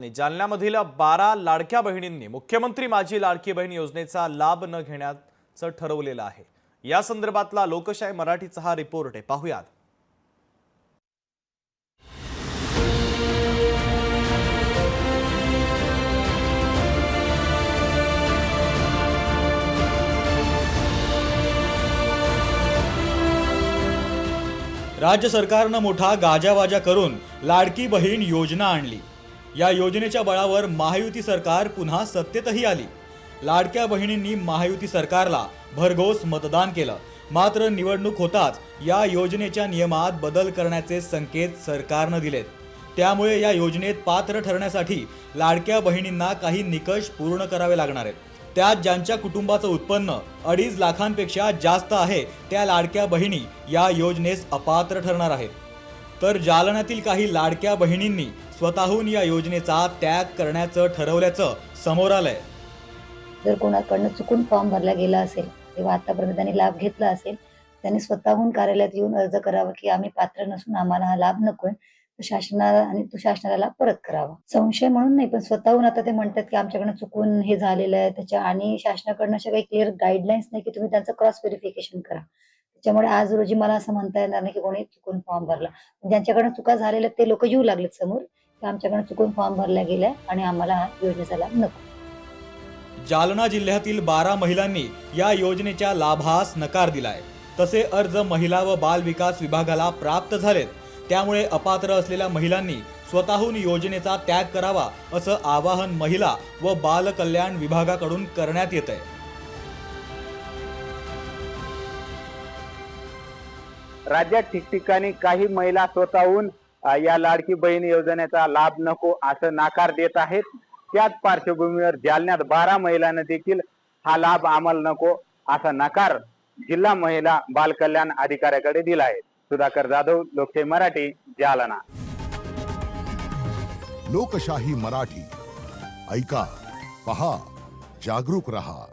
आणि जालन्यामधील 12 लाडक्या बहिणींनी मुख्यमंत्री माझी लाडकी बहीण योजनेचा लाभ न घेण्याचं ठरवलेलं आहे। या संदर्भातला लोकशाही मराठीचा हा रिपोर्ट आहे, पाहूयात। राज्य सरकारनं मोठा गाजावाजा करून लाडकी बहीण योजना आणली। या योजनेच्या बळावर महायुती सरकार पुन्हा सत्तेतही आली। लाडक्या बहिणींनी महायुती सरकारला भरघोस मतदान केलं, मात्र निवडणूक होताच या योजनेच्या नियमात बदल करण्याचे संकेत सरकारनं दिलेत। त्यामुळे या योजनेत पात्र ठरण्यासाठी लाडक्या बहिणींना काही निकष पूर्ण करावे लागणार आहेत। त्यात ज्यांच्या कुटुंबाचं उत्पन्न 2.5 लाखांपेक्षा जास्त आहे त्या लाडक्या बहिणी या योजनेस अपात्र ठरणार आहेत। तर जालन्यातील काही लाडक्या बहिणींनी स्वतःहून या योजनेचा त्याग करण्याचं ठरवल्याचं समोर आलंय। जर कोणाकडनं चुकून फॉर्म भरला गेला असेल किंवा आतापर्यंत त्यांनी लाभ घेतला असेल, त्यांनी स्वतःहून कार्यालयात येऊन अर्ज करावा की आम्ही पात्र नसून आम्हाला हा लाभ नकोय, तो शासनाला लाभ परत करावा। संशय म्हणून नाही, पण स्वतःहून आता ते म्हणतात की आमच्याकडनं चुकून हे झालेलं आहे त्याच्या, आणि शासनाकडनं अशा काही क्लिअर गाईडलाईन्स नाही की तुम्ही त्यांचं क्रॉस व्हेरिफिकेशन करा। त्याच्यामुळे आज रोजी मला असं म्हणता येणार नाही की कोणी चुकून फॉर्म भरला। ज्यांच्याकडनं चुका झालेल्या ते लोक येऊ लागलेत समोर की आमच्याकडनं चुकून फॉर्म भरला गेलाय आणि आम्हाला हा योजनेचा लाभ नको। जालना जिल्ह्यातील 12 महिलांनी या योजनेच्या लाभास नकार दिलाय। तसे अर्ज महिला व बाल विकास विभागाला प्राप्त झालेत। त्यामुळे अपात्र असलेल्या महिलांनी स्वतःहून योजनेचा त्याग करावा असं आवाहन महिला व बाल कल्याण विभागाकडून करण्यात येत आहे। राज्यात ठिकठिकाणी काही महिला स्वतःहून या लाडकी बहीण योजनेचा लाभ नको असं नकार देत आहेत। त्याच पार्श्वभूमीवर जालन्यात 12 महिलांना देखील हा लाभ आम्हाला नको असा नकार जिल्हा महिला बाल कल्याण अधिकाऱ्याकडे दिला आहे। सुधाकर जाधव, लोकशाही मराठी, जालना। लोकशाही मराठी, ऐका, पहा, जागरूक रहा।